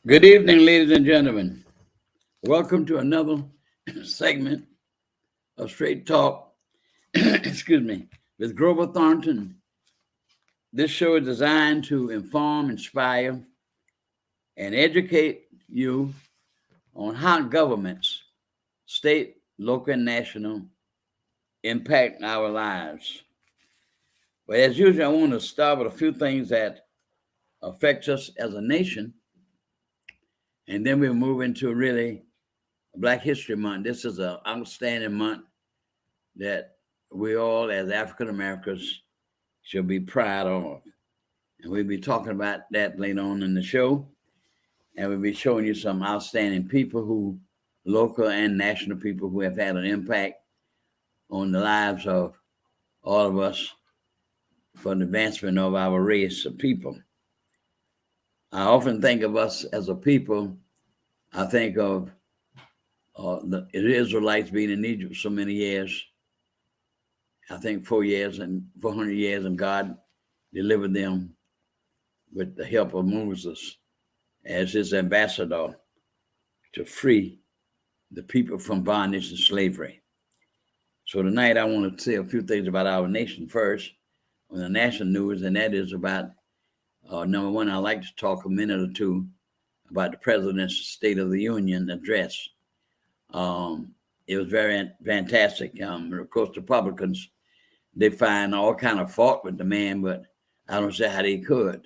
Good evening, ladies and gentlemen. Welcome to another segment of Straight Talk, excuse me, with Grover Thornton. This show is designed to inform, inspire, and educate you on how governments, state, local, and national, impact our lives. But as usual, I want to start with a few things that affect us as a nation, and then we'll move into really Black History Month. This is an outstanding month that we all, as African Americans, should be proud of. And we'll be talking about that later on in the show. And we'll be showing you some outstanding people who, local and national people, who have had an impact on the lives of all of us for the advancement of our race of people. I often think of us as a people. I think of the Israelites being in Egypt so many years. I think 4 years and 400 years, and God delivered them with the help of Moses as his ambassador to free the people from bondage and slavery. So tonight I want to say a few things about our nation first on the national news, and that is about, number one, I'd like to talk a minute or two about the President's State of the Union address. It was very fantastic. Of course, Republicans, they find all kind of fault with the man, but I don't see how they could.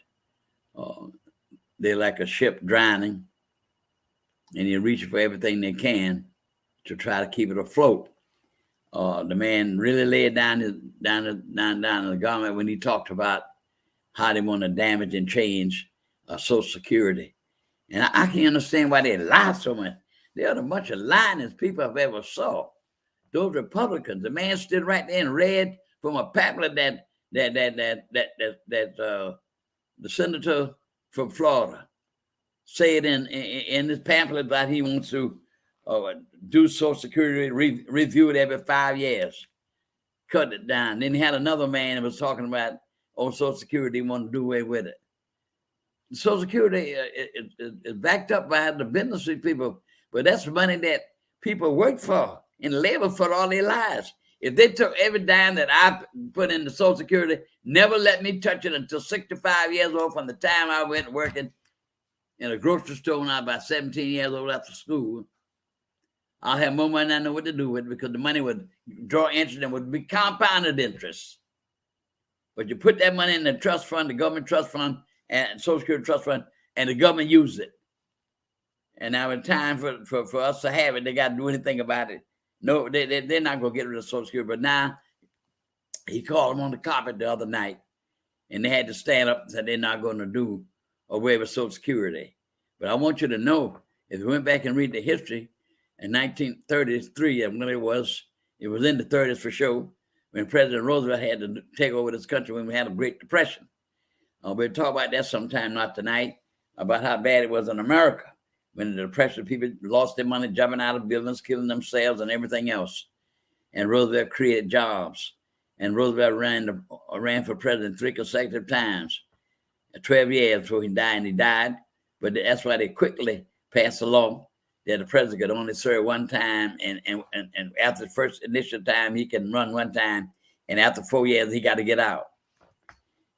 They're like a ship drowning, and they're reaching for everything they can to try to keep it afloat. The man really laid down the garment when he talked about how they want to damage and change Social Security. And I can't understand why they lie so much. They're the bunch of lying people I've ever saw. Those Republicans, the man stood right there and read from a pamphlet that the senator from Florida said in this pamphlet that he wants to do Social Security, review it every 5 years, cut it down. Then he had another man that was talking about Social Security, he wanted to do away with it. Social Security is backed up by the business people, but that's money that people work for and labor for all their lives. If they took every dime that I put into Social Security, never let me touch it until 65 years old, from the time I went working in a grocery store when I was about 17 years old after school, I'll have more money than I know what to do with it, because the money would draw interest and would be compounded interest. But you put that money in the trust fund, the government trust fund, and Social Security trust fund, and the government used it. And now it's time for us to have it. They got to do anything about it. No, they're not going to get rid of Social Security. But now, he called them on the carpet the other night, and they had to stand up and say they're not going to do away with Social Security. But I want you to know, if you went back and read the history, in 1933, when it was in the 30s for sure, when President Roosevelt had to take over this country when we had a Great Depression. We'll talk about that sometime, not tonight, about how bad it was in America when the Depression, people lost their money, jumping out of buildings, killing themselves and everything else. And Roosevelt created jobs. And Roosevelt ran for president 3 consecutive times, 12 years before he died, and he died. But that's why they quickly passed a law that the president could only serve one time, and after the first initial time, he can run one time, and after 4 years, he got to get out.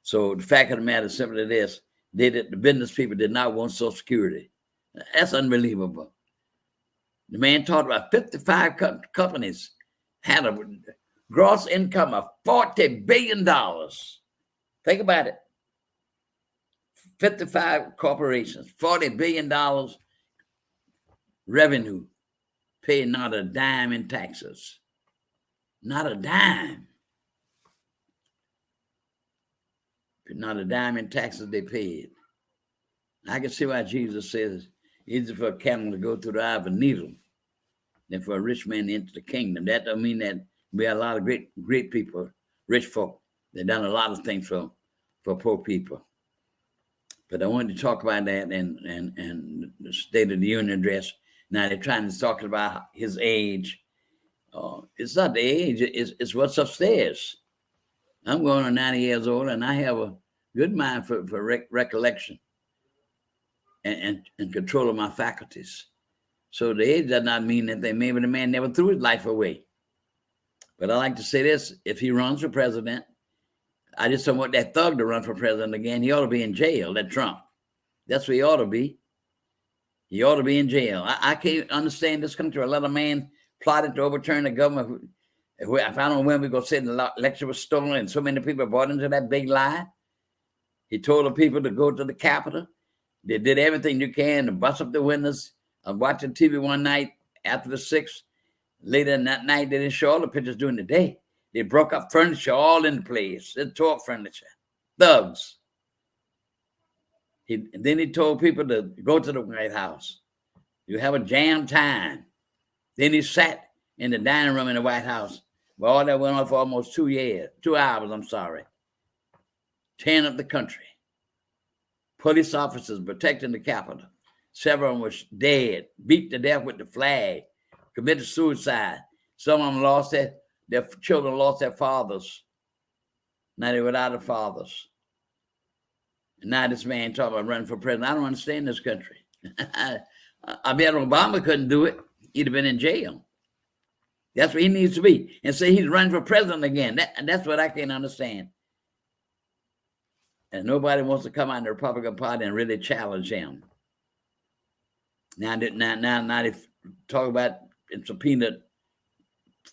So the fact of the matter is simply this: the business people did not want Social Security. That's unbelievable. The man talked about 55 companies had a gross income of $40 billion. Think about it. 55 corporations, $40 billion revenue, paying not a dime in taxes. Not a dime. Not a dime in taxes they paid. I can see why Jesus says it's easier for a camel to go through the eye of a needle than for a rich man to enter the kingdom. That don't mean that we have a lot of great people, rich folk. They've done a lot of things for poor people. But I wanted to talk about that and the State of the Union address. Now they're trying to talk about his age. It's not the age, it's what's upstairs. I'm going on 90 years old, and I have a good mind for recollection. and control of my faculties. So the age does not mean that maybe the man never threw his life away. But I like to say this: if he runs for president, I just don't want that thug to run for president again. He ought to be in jail, that Trump. That's where he ought to be. He ought to be in jail. I can't understand this country. A lot of men plotted to overturn the government. If I don't know when we're going to say the election was stolen and so many people bought into that big lie. He told the people to go to the Capitol. They did everything you can to bust up the windows. I'm watching TV one night after the 6th. Later in that night, they didn't show all the pictures during the day. They broke up furniture all in the place. They tore up furniture. Thugs. Then he told people to go to the White House. You have a jam time. Then he sat in the dining room in the White House. Well, all that went on for almost 2 hours, I'm sorry. Tearing up the country. Police officers protecting the Capitol. Several of them were dead, beat to death with the flag, committed suicide. Some of them lost their children lost their fathers. Now they're without their fathers. And now this man talking about running for president. I don't understand this country. I bet Obama couldn't do it. He'd have been in jail. That's where he needs to be. And say he's running for president again. That's what I can't understand. And nobody wants to come out in the Republican Party and really challenge him. Now they talk about and subpoena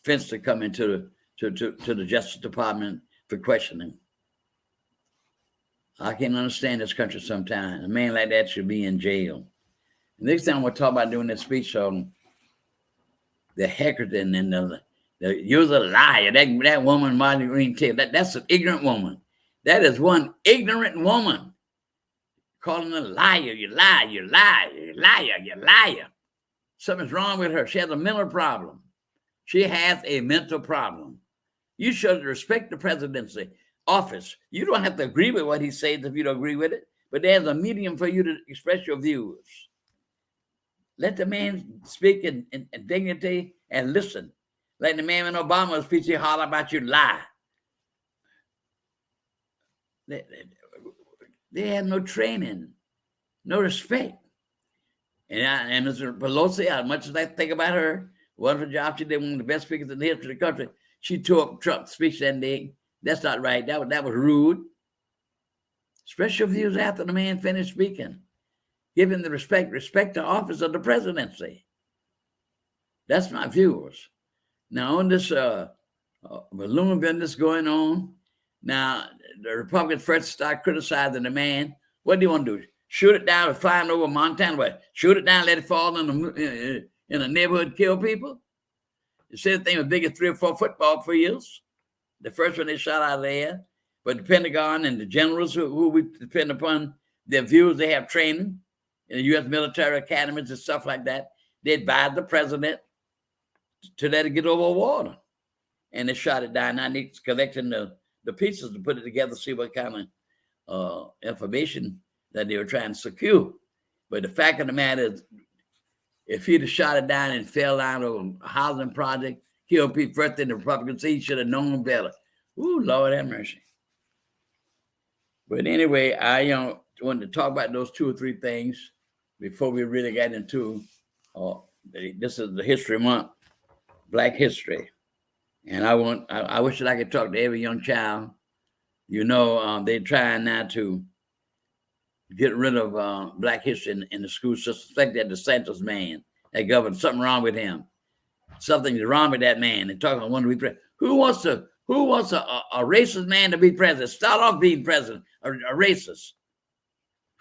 fence to come into the Justice Department for questioning. I can't understand this country sometimes. A man like that should be in jail. Next time we'll talk about doing this speech on the Heckerton and the you're a liar. That woman, Marjorie Green Taylor, that's an ignorant woman. That is one ignorant woman calling her a liar. You lie, you liar, you liar, you liar. Something's wrong with her. She has a mental problem. She has a mental problem. You should respect the presidency office. You don't have to agree with what he says if you don't agree with it, but there's a medium for you to express your views. Let the man speak in dignity and listen. Like the man in Obama's speech, he holler about you lie. They have no training, no respect. And Mr. Pelosi, as much as I think about her, wonderful job she did, one of the best speakers in the history of the country, she tore up Trump's speech that day. That's not right. That was rude. Express your views after the man finished speaking. Give him the respect the office of the presidency. That's my views. Now, on this balloon business going on, now the Republicans first start criticizing the man. What do you want to do? Shoot it down and flying over Montana? What? Shoot it down, let it fall in a neighborhood, kill people? The same thing with biggest 3 or 4 football fields. The first one they shot out of the air. But the Pentagon and the generals who we depend upon their views, they have training in the U.S. military academies and stuff like that. They advised the president to let it get over water. And they shot it down. Now they're collecting the pieces to put it together, see what kind of information that they were trying to secure. But the fact of the matter is, if he'd have shot it down and fell down on a housing project, killed people first in the Republicans, he should have known better. Ooh, Lord have mercy. But anyway, I wanted to talk about those 2 or 3 things before we really got into this is the History Month, Black History. And I wish that I could talk to every young child. They're trying now to get rid of Black history in the school system. Especially that DeSantis man, that governor, something wrong with him. Something's wrong with that man. They're talking about one to be president. Who wants a racist man to be president? Start off being president, a racist.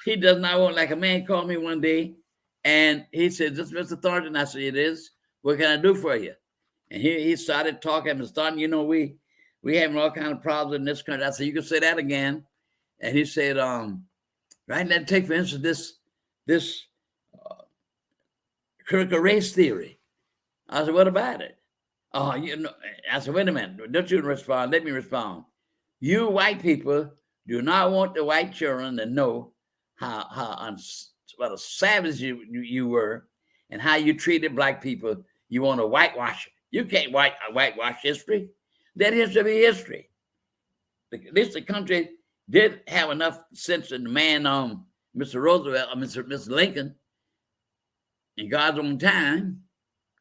He does not want, like a man called me one day and he said, "This is Mr. Thornton." I said, "It is. What can I do for you?" And he started talking, Mr. Thornton, we having all kind of problems in this country. I said, "You can say that again." And he said, right, let's take, for instance, this critical race theory. I said, "What about it?" I said, "Wait a minute. Don't you respond. Let me respond. You white people do not want the white children to know what a savage you were and how you treated Black people. You want to whitewash it. You can't whitewash history. That history be history. At least the country did have enough sense in the man Mr. Roosevelt, Mr. Lincoln, in God's own time,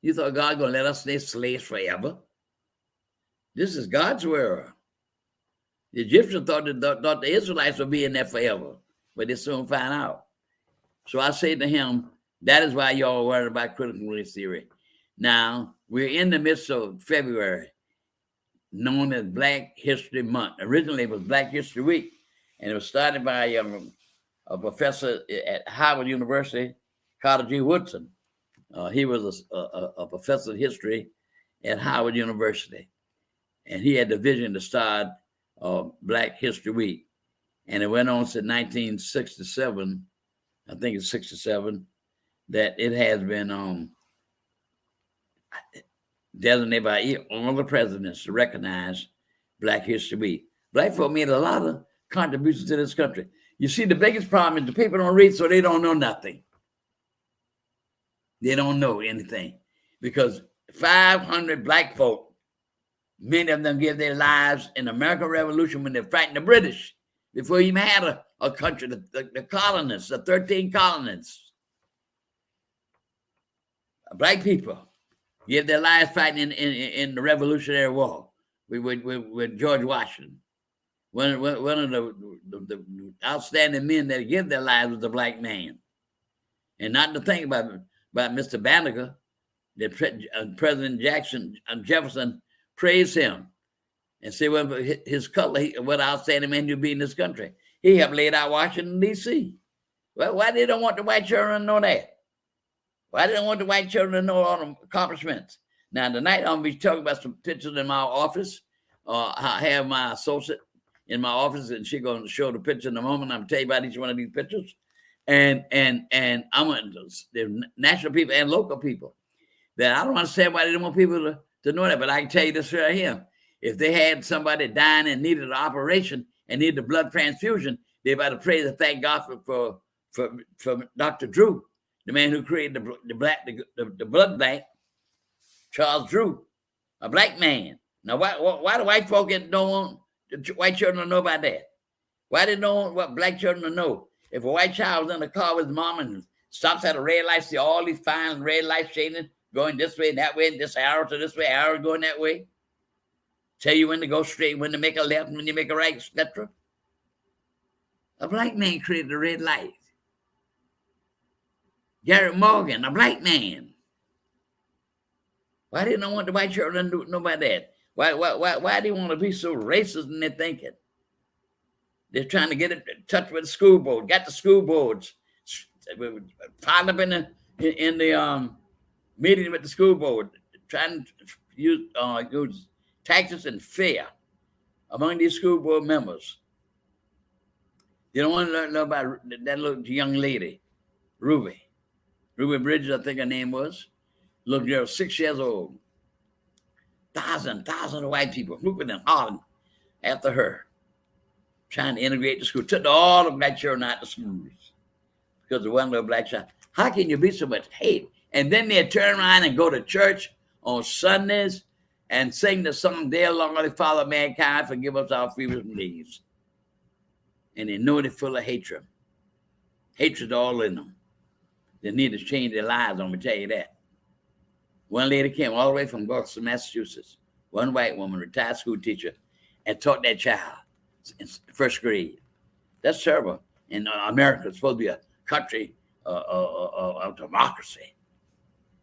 you thought God gonna let us stay slaves forever? This is God's world. The Egyptians thought the Israelites would be in there forever, but they soon find out. So I say to him, that is why y'all worried about critical race theory. Now, we're in the midst of February, known as Black History Month. Originally, it was Black History Week, and it was started by a professor at Howard University, Carter G. Woodson. He was a professor of history at Howard University, and he had the vision to start Black History Week. And it went on since 1967, I think it's 67, that it has been designated by all the presidents to recognize Black History Week. Black folk made a lot of contributions to this country. You see, the biggest problem is the people don't read, so they don't know nothing. They don't know anything because 500 Black folk, many of them gave their lives in the American Revolution when they're fighting the British before you even had a country, the colonists, the 13 colonists. Black people gave their lives fighting in the Revolutionary War with George Washington. One of the outstanding men that gave their lives was a Black man. And not to think about Mr. Banneker, President Jefferson praised him and said, well, his color, what outstanding man you be in this country. He helped lay out Washington, D.C. Well, why they don't want the white children to know that? Why they don't want the white children to know all the accomplishments? Now, tonight, I'm going to be talking about some pictures in my office. I have my associate in my office, and she's going to show the picture in a moment. I'm going to tell you about each one of these pictures. And I want the national people and local people that I don't understand why they don't want people to know that, but I can tell you this right here. If they had somebody dying and needed an operation and needed a blood transfusion, they better praise and thank God for Dr. Drew, the man who created the blood bank, Charles Drew, a Black man. Now, why do white folk don't want the white children to know about that? Why they don't want what Black children to know? If a white child was in the car with his mom and stops at a red light, see all these fine red lights shading, going this way and that way, and this arrow to this way, arrow going that way. Tell you when to go straight, when to make a left, when you make a right, etc. A Black man created the red light. Garrett Morgan, a Black man. Why didn't I want the white children to know about that? Why do you want to be so racist in their thinking? They're trying to get in touch with the school board. Got the school boards piled up in the meeting with the school board, trying to use tactics and fear among these school board members. They don't want to know about that little young lady, Ruby Bridges, I think her name was. Little girl, 6 years old. Thousands of white people whooping and hollering after her, trying to integrate the school. Took all the Black children out of schools because of one little Black child. How can you be so much hate? And then they turn around and go to church on Sundays and sing the song, "Dear Lord, Father mankind, forgive us our grievous deeds." And they know they're full of hatred. Hatred all in them. They need to change their lives, I'm going to tell you that. One lady came all the way from Boston, Massachusetts. One white woman, retired school teacher, and taught that child in first grade. That's terrible. And America is supposed to be a country of democracy.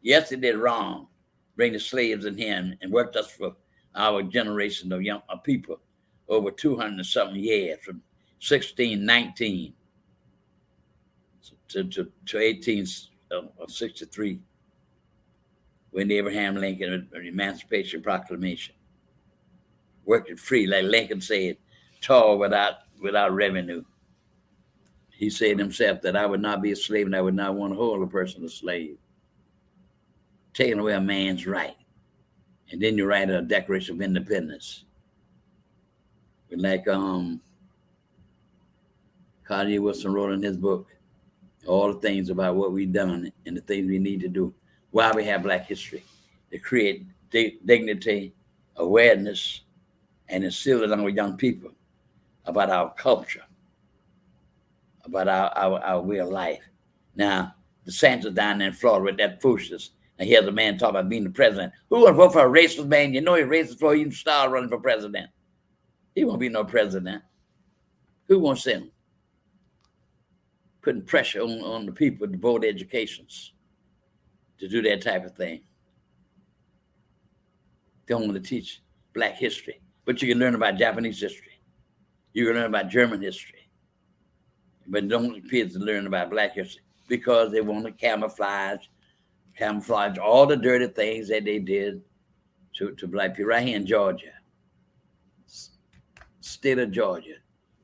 Yes, they did wrong, bring the slaves in here and worked us for our generation of young people over 200 and something years, from 1619 to 1863, when the Abraham Lincoln Emancipation Proclamation. Working free, like Lincoln said, toil without revenue. He said himself that I would not be a slave and I would not want to hold a person a slave. Taking away a man's right. And then you write a Declaration of Independence. But like Carter Wilson wrote in his book, all the things about what we've done and the things we need to do. Why we have Black history, to create dignity, awareness, and instill it in our young people about our culture, about our way of life. Now, the Santos down there in Florida with that foolishness. And here's a man talking about being the president. Who would vote for a racist man? You know he's racist before you start running for president. He won't be no president. Who wants him? Putting pressure on the people with the board educations to do that type of thing. They don't want to teach black history. But you can learn about Japanese history. You can learn about German history. But don't want kids to learn about black history because they want to camouflage all the dirty things that they did to black people. Right here in Georgia, state of Georgia,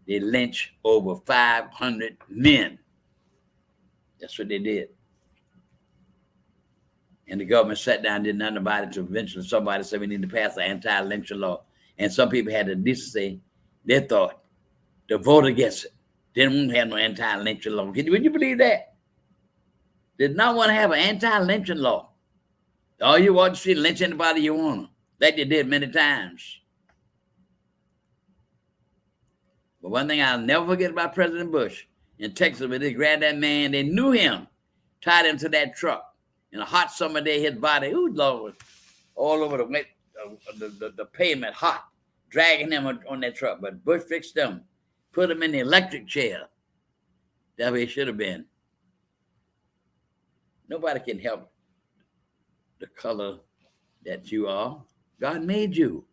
they lynched over 500 men. That's what they did. And the government sat down and did nothing about it until eventually somebody said we need to pass an anti-lynching law. And some people had the decency, they thought, to vote against it. They didn't want to have no anti-lynching law. Would you believe that? Did not want to have an anti-lynching law. All you want to see, lynch anybody you want to. That they did many times. But one thing I'll never forget about President Bush in Texas, when they grabbed that man, they knew him, tied him to that truck. In a hot summer day, his body, Lord, all over the pavement, hot, dragging him on that truck. But Bush fixed him, put him in the electric chair. That's where he should have been. Nobody can help the color that you are. God made you.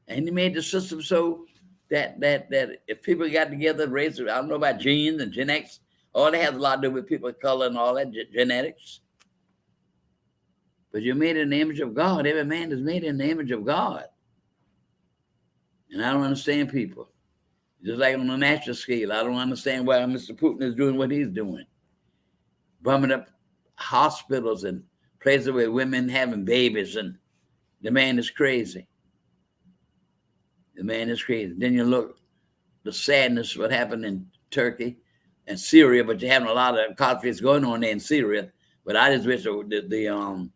And he made the system so that if people got together, race, I don't know about genes and genetics, all that has a lot to do with people of color and all that genetics. But you're made in the image of God. Every man is made in the image of God. And I don't understand people. Just like on a national scale, I don't understand why Mr. Putin is doing what he's doing. Bumming up hospitals and places where women having babies, and the man is crazy. The man is crazy. Then you look, the sadness, what happened in Turkey and Syria, but you're having a lot of conflicts going on there in Syria. But I just wish the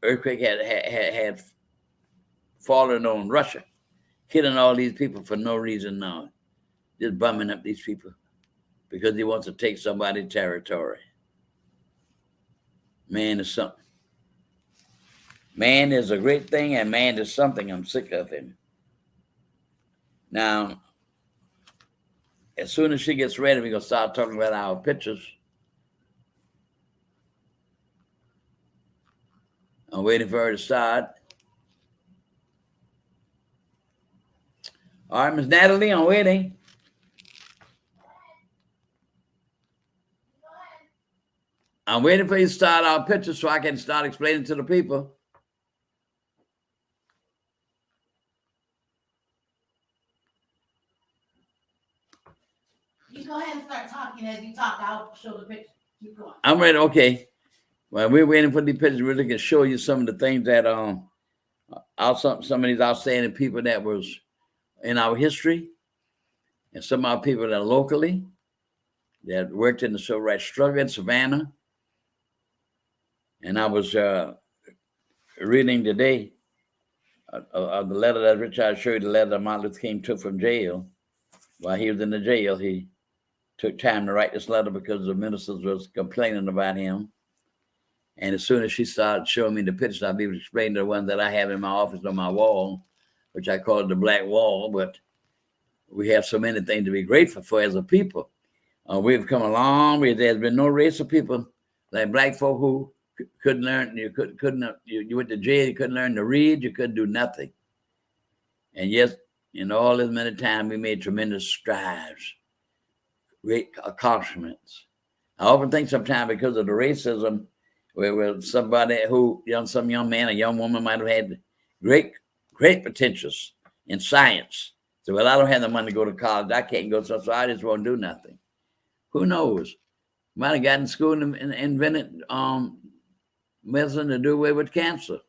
earthquake had fallen on Russia, killing all these people for no reason now, just bumming up these people because he wants to take somebody's territory. Man is something. Man is a great thing, and man is something. I'm sick of him. Now, as soon as she gets ready, we're going to start talking about our pictures. I'm waiting for her to start. All right, Miss Natalie, I'm waiting. I'm waiting for you to start our pictures so I can start explaining to the people. You go ahead and start talking. As you talk, I'll show the picture. Keep going. I'm ready. Okay. Well, we're waiting for the pictures. We're looking to show you some of the things that some of these outstanding people that was in our history, and some of our people that are locally that worked in the civil rights struggle in Savannah. And I was reading today of the letter that Richard showed, the letter that Martin Luther King took from jail. While he was in the jail, he took time to write this letter because the ministers was complaining about him. And as soon as she started showing me the pictures, I'll be able to explain the one that I have in my office on my wall, which I call it the Black Wall. But we have so many things to be grateful for as a people. We've come a long way. There's been no race of people like black folk who couldn't learn. You went to jail. You couldn't learn to read. You couldn't do nothing. And yes, in all this many time, we made tremendous strides, great accomplishments. I often think sometimes because of the racism, where somebody some young man or young woman might have had great potentials in science. So, well, I don't have the money to go to college. I can't go, so I just won't do nothing. Who knows? Might have gotten in school and invented medicine to do away with cancer.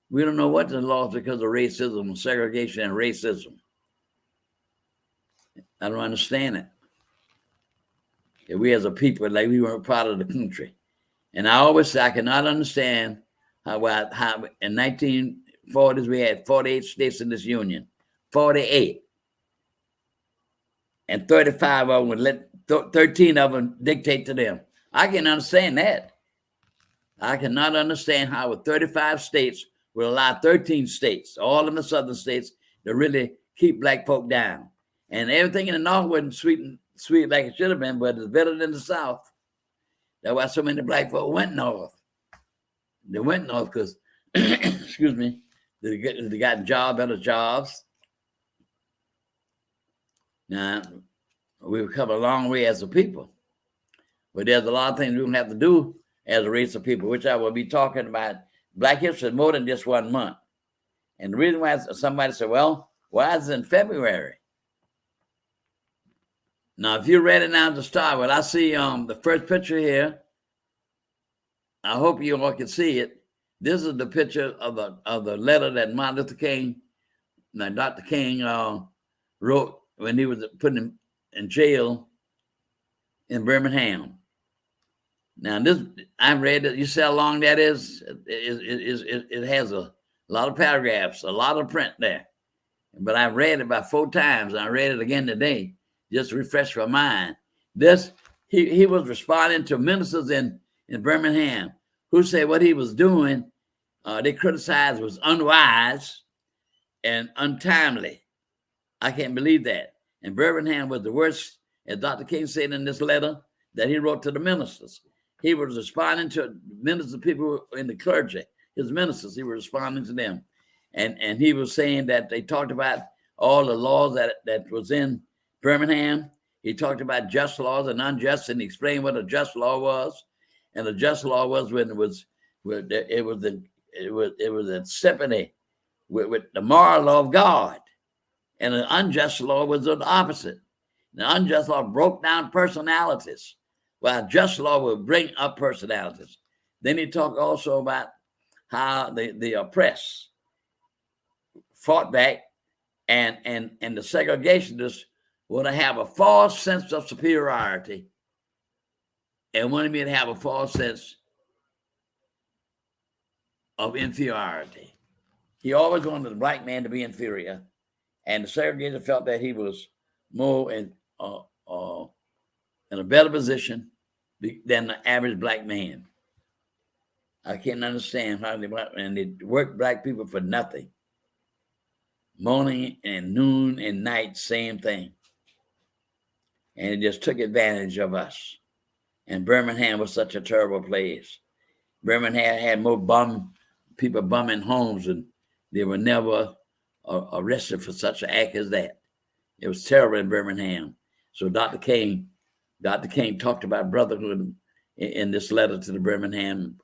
We don't know what the laws because of racism, segregation, and racism. I don't understand it. If we as a people, like we weren't part of the country. And I always say I cannot understand how in 1940s we had 48 states in this union, 48. And 35 of them would let 13 of them dictate to them. I can understand that. I cannot understand how with 35 states will allow 13 states, all of the southern states, to really keep black folk down. And everything in the North wasn't sweet like it should have been, but it's better than the South. That's why so many black folk went north. They went north because, excuse me, they got better jobs. Now, we've come a long way as a people, but there's a lot of things we don't have to do as a race of people, which I will be talking about. Black History is more than just 1 month. And the reason why somebody said, well, why is it in February? Now, if you're ready now to start, well, I see the first picture here. I hope you all can see it. This is the picture of the letter that Martin Luther King, Dr. King wrote when he was put in jail in Birmingham. Now, this, I read it. You see how long that is? It has a lot of paragraphs, a lot of print there. But I read it about 4 times. And I read it again today, just to refresh my mind. This, he was responding to ministers in Birmingham who said what he was doing, they criticized was unwise and untimely. I can't believe that. And Birmingham was the worst, as Dr. King said in this letter that he wrote to the ministers. He was responding to ministers, people in the clergy, his ministers. He was responding to them. And he was saying that they talked about all the laws that was in Birmingham. He talked about just laws and unjust, and he explained what a just law was. And a just law was when it was in symphony with the moral law of God. And an unjust law was the opposite. The unjust law broke down personalities, while just law would bring up personalities. Then he talked also about how the oppressed fought back, and the segregationists want to have a false sense of superiority and wanted me to have a false sense of inferiority. He always wanted the black man to be inferior, and the segregator felt that he was more in a better position than the average black man. I can't understand how they work black people for nothing. Morning and noon and night, same thing. And it just took advantage of us. And Birmingham was such a terrible place. Birmingham had more people bumming homes, and they were never arrested for such an act as that. It was terrible in Birmingham. So Dr. King talked about brotherhood in this letter to the Birmingham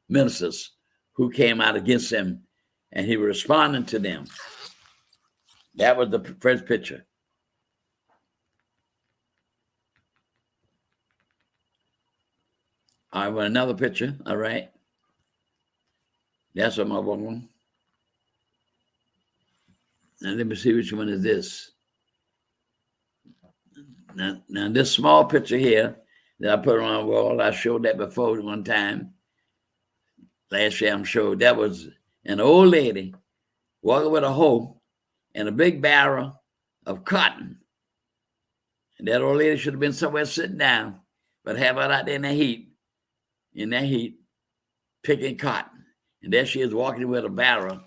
ministers who came out against him, and he was responding to them. That was the first picture. All right, well, another picture. All right. That's what my one. Now let me see which one is this. Now this small picture here that I put on the wall, I showed that before one time. Last year I'm showed that was an old lady walking with a hoe and a big barrel of cotton. And that old lady should have been somewhere sitting down, but have her out there in that heat, picking cotton. And there she is walking with a barrel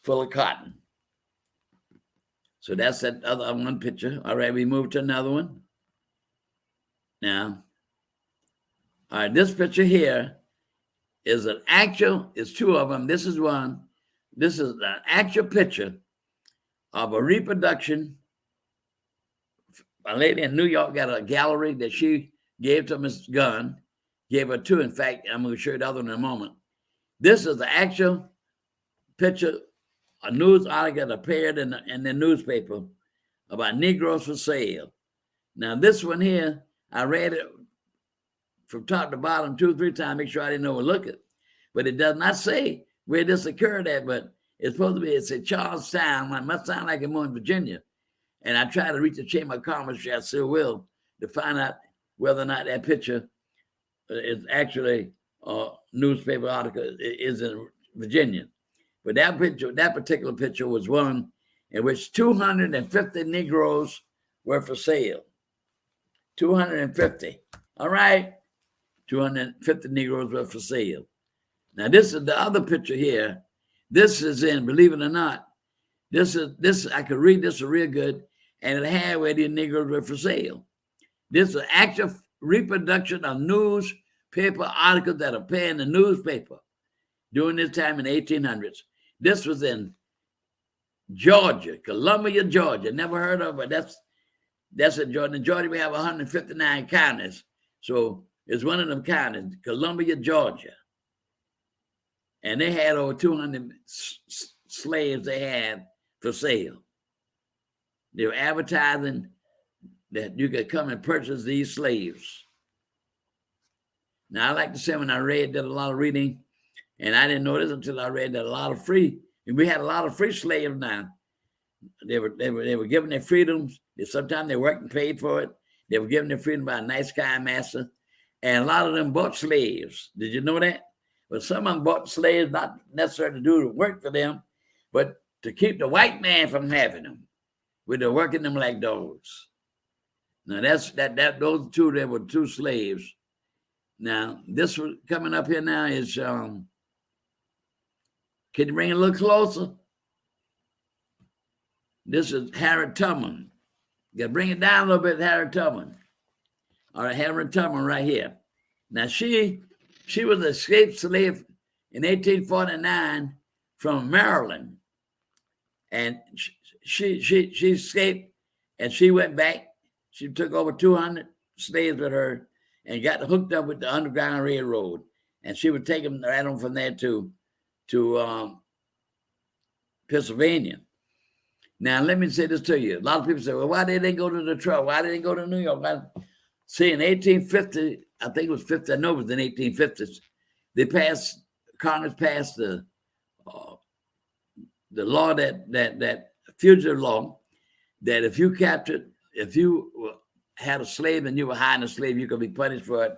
full of cotton. So that's that other one picture. All right, we move to another one. Now, all right, this picture here is it's 2 of them. This is one. This is an actual picture of a reproduction. A lady in New York got a gallery that she gave to Miss Gunn, gave her 2. In fact, I'm going to show you the other one in a moment. This is the actual picture, a news article that appeared in the newspaper about Negroes for sale. Now, this one here, I read it from top to bottom 2 or 3 times, make sure I didn't overlook it. But it does not say where this occurred at, but it's supposed to be, it's at Charlestown. It must sound like it's more in Virginia. And I try to reach the Chamber of Commerce, which I still will, to find out whether or not that picture is actually a newspaper article is in Virginia. But that particular picture was one in which 250 Negroes were for sale. 250. All right. 250 Negroes were for sale. Now, this is the other picture here. This is in, believe it or not, this I could read this real good, and it had where these Negroes were for sale. This is an actual reproduction of newspaper articles that appear in the newspaper during this time in the 1800s. This was in Georgia, Columbia, Georgia. Never heard of it, but that's in Georgia. In Georgia, we have 159 counties. So it's one of them counties, Columbia, Georgia. And they had over 200 slaves they had for sale. They were advertising that you could come and purchase these slaves. Now, I like to say when I did a lot of reading, and I didn't know this until I read that we had a lot of free slaves now. They were given their freedoms. Sometimes they worked and paid for it. They were given their freedom by a nice kind master. And a lot of them bought slaves. Did you know that? But some of them bought slaves, not necessarily to do the work for them, but to keep the white man from having them, with the working them like dogs. Now those two, there were two slaves. Now, this was coming up here now is, can you bring it a little closer? This is Harriet Tubman. You got to bring it down a little bit, Harriet Tubman. All right, Harriet Tubman right here. Now, she was an escaped slave in 1849 from Maryland. And she escaped, and she went back. She took over 200 slaves with her and got hooked up with the Underground Railroad. And she would take them right on from there to Pennsylvania. Now, let me say this to you. A lot of people say, well, why did they go to Detroit? Why did they go to New York? See, in 1850, I think it was 50, I know it was in 1850s, Congress passed the law that fugitive law, that if you had a slave and you were hiding a slave, you could be punished for it.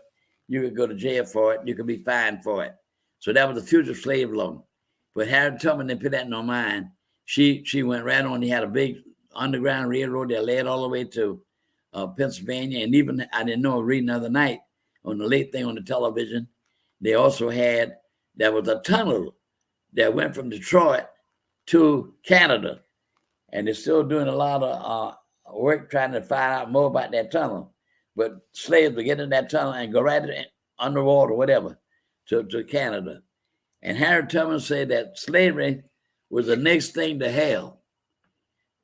You could go to jail for it. You could be fined for it. So that was the fugitive slave law. But Harriet Tubman didn't put that in her mind. She went right on. He had a big Underground Railroad that led all the way to Pennsylvania. And even, I didn't know, reading the other night on the late thing on the television, they also had, there was a tunnel that went from Detroit to Canada. And they're still doing a lot of work trying to find out more about that tunnel. But slaves would get in that tunnel and go right underwater, whatever, to Canada. And Harriet Tubman said that slavery was the next thing to hell.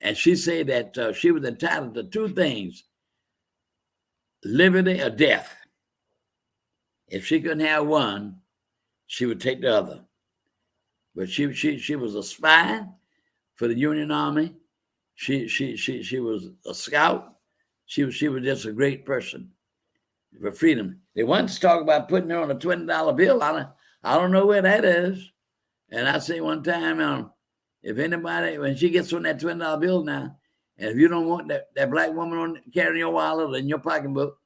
And she said that she was entitled to two things, liberty or death. If she couldn't have one, she would take the other. But she was a spy for the Union Army. She was a scout. She was just a great person for freedom. They once talked about putting her on a $20 bill. I don't know where that is. And I say one time, if anybody, when she gets on that $20 bill now, and if you don't want that black woman on carrying your wallet or in your pocketbook,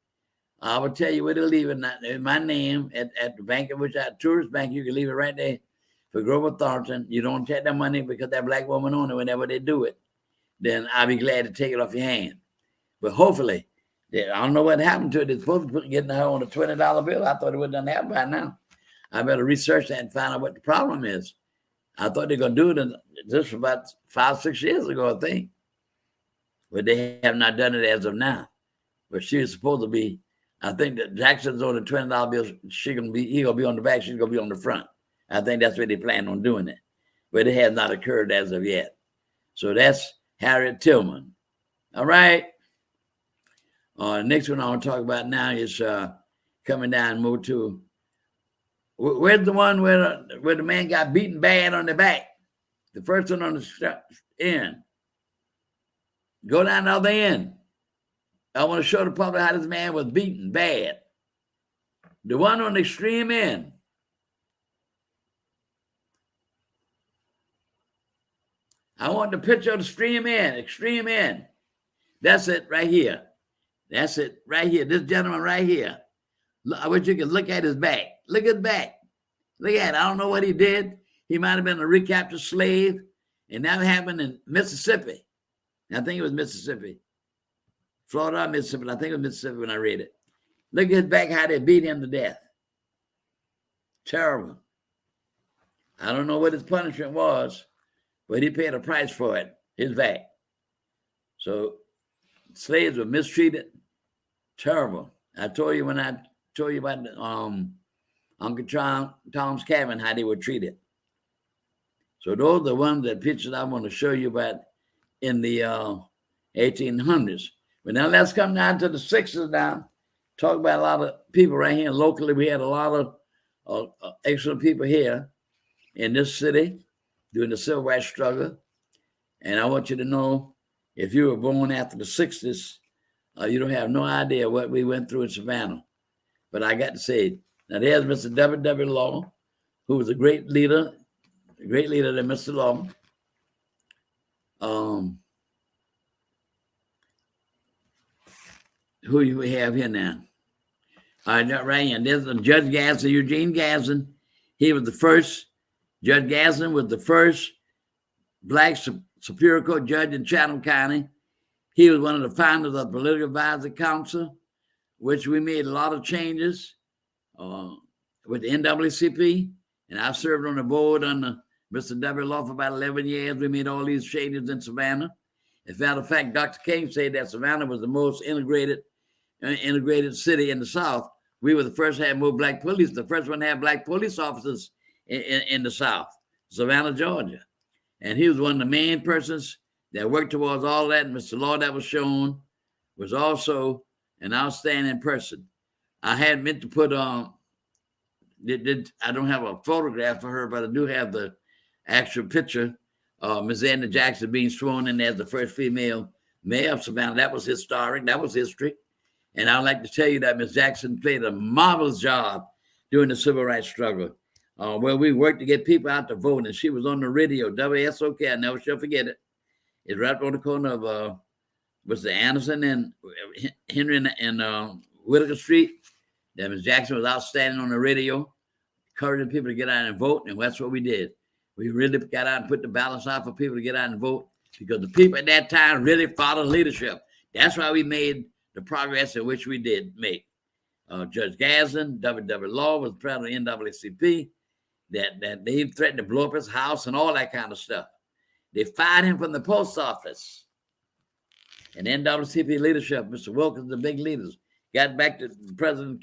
I will tell you where to leave it. In my name at the bank, Tourist Bank, you can leave it right there for Grover Thornton. You don't take that money because that black woman on it whenever they do it. Then I'll be glad to take it off your hand. But hopefully, I don't know what happened to it. They're supposed to be getting her on a $20 bill. I thought it would have done that by now. I better research that and find out what the problem is. I thought they were going to do it just about 5-6 years ago, I think. But they have not done it as of now. But she was supposed to be, I think that Jackson's on the $20 bill. He going to be on the back. She's going to be on the front. I think that's where they plan on doing it. But it has not occurred as of yet. So that's Harriet Tubman. All right. Next one I want to talk about now is coming down more to, where's the one where the man got beaten bad on the back? The first one on the end. Go down the other end. I want to show the public how this man was beaten bad. The one on the extreme end. I want the picture of the extreme end. That's it right here. That's it right here. This gentleman right here. I wish you could look at his back. Look at his back. Look at it. I don't know what he did. He might have been a recaptured slave. And that happened in Mississippi. I think it was Mississippi. Florida or Mississippi. I think it was Mississippi when I read it. Look at his back, how they beat him to death. Terrible. I don't know what his punishment was, but he paid a price for it, his back. So slaves were mistreated. Terrible. I told you when I told you about Uncle Tom's Cabin, how they were treated. So those are the ones that pictures I want to show you about in the 1800s. But now let's come down to the 60s now. Talk about a lot of people right here locally. We had a lot of excellent people here in this city during the civil rights struggle. And I want you to know, if you were born after the 60s, you don't have no idea what we went through in Savannah. But I got to say, now there's Mr. W.W. Law, who was a great leader than Mr. Law. Who do we have here now? All right, right here. There's Judge Gadsden, Eugene Gadsden. He was the first. Judge Gadsden was the first black Superior Court judge in Chatham County. He was one of the founders of the Political Advisory Council, which we made a lot of changes with the NAACP. And I served on the board under Mr. W. Law for about 11 years. We made all these changes in Savannah. As a matter of fact, Dr. King said that Savannah was the most integrated city in the South. We were the first to have more black police, the first one to have black police officers in the South, Savannah, Georgia. And he was one of the main persons that worked towards all that. And Mr. Law, that was shown, was also an outstanding person. I had meant to put on, I don't have a photograph for her, but I do have the actual picture of Ms. Anna Jackson being sworn in as the first female mayor of Savannah. That was historic. That was history. And I'd like to tell you that Ms. Jackson played a marvelous job during the civil rights struggle, where we worked to get people out to vote. And she was on the radio, WSOK. I never shall forget it. It's right on the corner of Mr. Anderson and Henry and Whitaker Street. That Ms. Jackson was outstanding on the radio, encouraging people to get out and vote. And that's what we did. We really got out and put the balance out for people to get out and vote, because the people at that time really followed leadership. That's why we made the progress in which we did make. Judge Gadsden, W.W. Law was president of the NAACP, that they threatened to blow up his house and all that kind of stuff. They fired him from the post office. And NAACP leadership, Mr. Wilkins, the big leaders, got back to President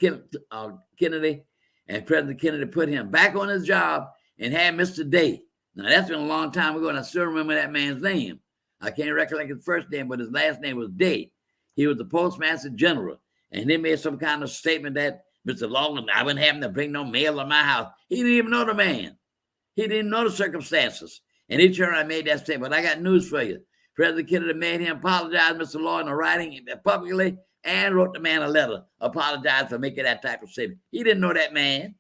Kennedy, and President Kennedy put him back on his job and had Mr. Day. Now, that's been a long time ago, and I still remember that man's name. I can't recollect his first name, but his last name was Day. He was the postmaster general, and they made some kind of statement that Mr. Long, I wouldn't have him to bring no mail to my house. He didn't even know the man. He didn't know the circumstances. And he turned around and made that statement. But I got news for you. President Kennedy made him apologize, Mr. Law, in the writing publicly, and wrote the man a letter, apologize for making that type of statement. He didn't know that man.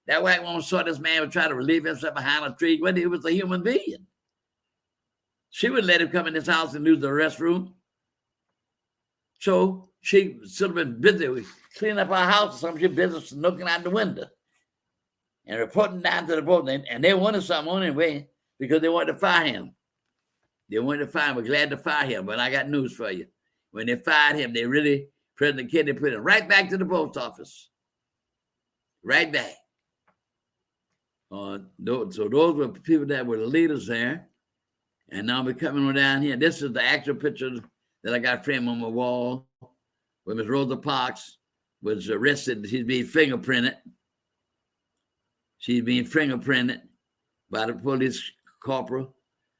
That white woman saw this man would try to relieve himself behind a tree when he was a human being. She would let him come in his house and use the restroom. So she should have been busy cleaning up our house or something. She was busy looking out the window and reporting down to the board. And they wanted something on anyway because they wanted to fire him. They wanted to fire him. We're glad to fire him. But I got news for you. When they fired him, President Kennedy put him right back to the post office. Right back. So those were people that were the leaders there. And now we're coming on down here. This is the actual picture that I got framed on my wall where Miss Rosa Parks was arrested. She's being fingerprinted. She's being fingerprinted by the police corporal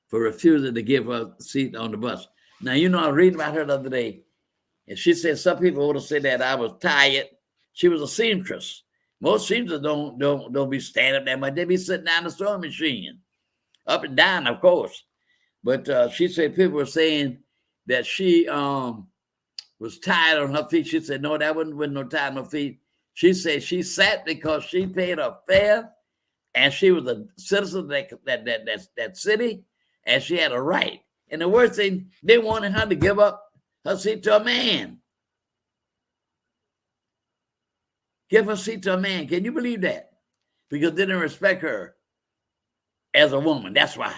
for refusing to give her a seat on the bus. Now, you know, I was reading about her the other day, and she said some people would have said that I was tired. She was a seamstress. Most seamstresses don't be standing up that much. They be sitting down the sewing machine, up and down, of course. But she said people were saying that she was tired on her feet. She said, no, that wasn't no tired on her feet. She said she sat because she paid her fare, and she was a citizen of that city, and she had a right. And the worst thing, they wanted her to give up her seat to a man. Give her seat to a man. Can you believe that? Because they didn't respect her as a woman. That's why.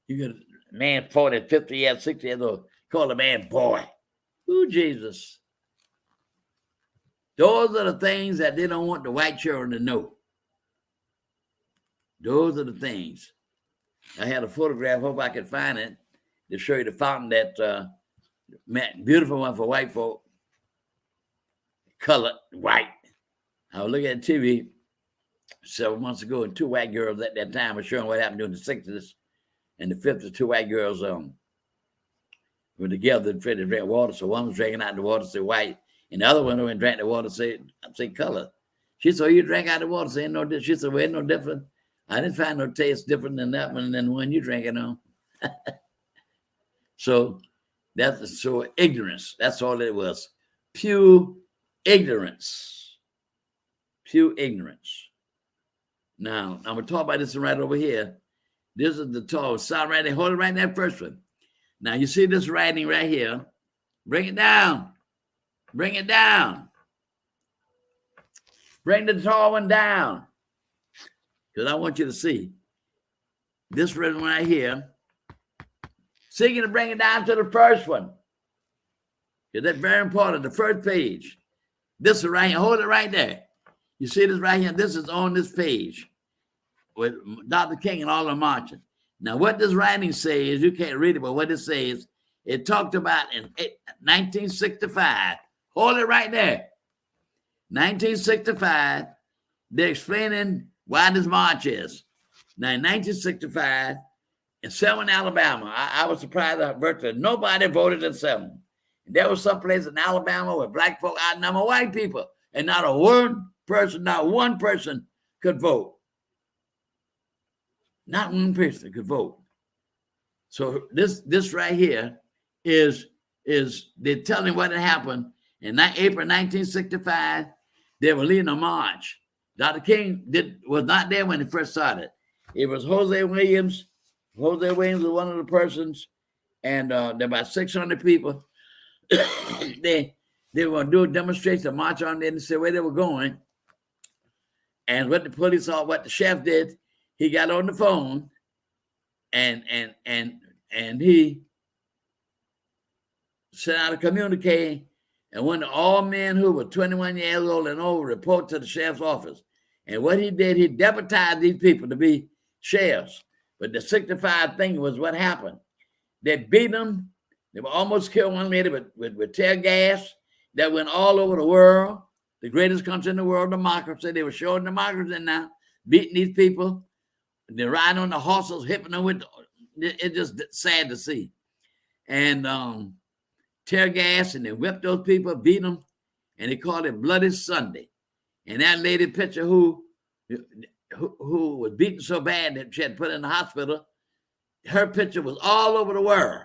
You get a man 40, 50 years, 60 years old, call a man boy. Ooh, Jesus. Those are the things that they don't want the white children to know. Those are the things. I had a photograph, hope I could find it, to show you the fountain that beautiful one for white folk, colored, white. I was looking at TV several months ago, and two white girls at that time were showing what happened during the 60s and the 50s. Two white girls were together and tried to drink water. So one was drinking out the water, say white, and the other one who drank the water, say color. She said, you drank out the water, say no different. She said, well, no different. I didn't find no taste different than that one than the one you drinking on. So that's so ignorance. That's all it was. Pure ignorance. Pure ignorance. Now, I'm going to talk about this right over here. This is the tall. Stop right there. Hold it right in that first one. Now, you see this writing right here. Bring it down. Bring it down. Bring the tall one down. Because I want you to see this written right here. Seeking to bring it down to the first one. Because that's very important. The first page. This is right here. Hold it right there. You see this right here? This is on this page with Dr. King and all the marching. Now, what this writing says, you can't read it, but what it says, it talked about in 1965. Hold it right there. 1965, they're explaining why this march is. Now, in 1965, in Selma, Alabama, I was surprised that virtually nobody voted in Selma. And there was some place in Alabama where black folk outnumber white people, and not one person could vote. Not one person could vote. So this right here is they're telling what had happened in April 1965. They were leading a march. Dr. King was not there when he first started. It was Jose Williams. Jose Williams was one of the persons, and there were about 600 people. They were going to do a demonstration, march on there and say where they were going. And what the police saw, what the sheriff did, he got on the phone and he sent out a communique and wanted all men who were 21 years old and over report to the sheriff's office. And what he did, he deputized these people to be sheriffs. But the 65 thing was what happened. They beat them. They were almost killed one lady with tear gas that went all over the world. The greatest country in the world, democracy. They were showing democracy now, beating these people. They're riding on the horses, hipping them with. It's just sad to see. And tear gas, and they whipped those people, beat them, and they called it Bloody Sunday. And that lady picture who was beaten so bad that she had put in the hospital, her picture was all over the world.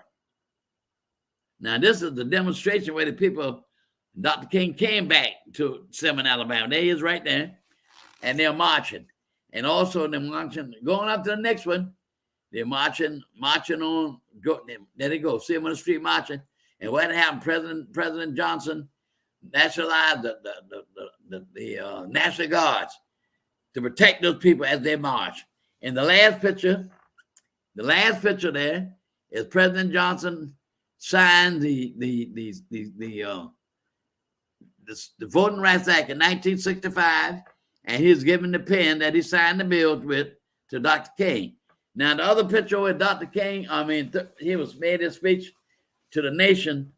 Now, this is the demonstration where the people, Dr. King came back to Selma, Alabama. There he is right there. And they're marching. And also they're marching, going up to the next one. They're marching on, there they go. See them on the street marching. And what happened? President Johnson nationalized the National Guards to protect those people as they march. And the last picture there is President Johnson signed the Voting Rights Act in 1965, and he's given the pen that he signed the bill with to Dr. King. Now, the other picture with Dr. King, he was made his speech to the nation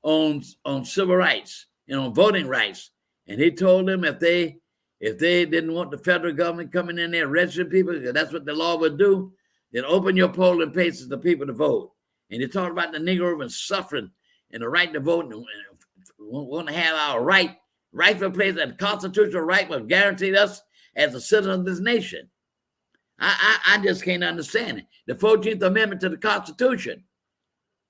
on civil rights and on voting rights. And he told them if they didn't want the federal government coming in there registering people, because that's what the law would do, then open your polling places for people to vote. And he talked about the Negro women suffering and the right to vote, and want to have our rightful place, and constitutional right was guaranteed us as a citizen of this nation. I just can't understand it. The 14th Amendment to the Constitution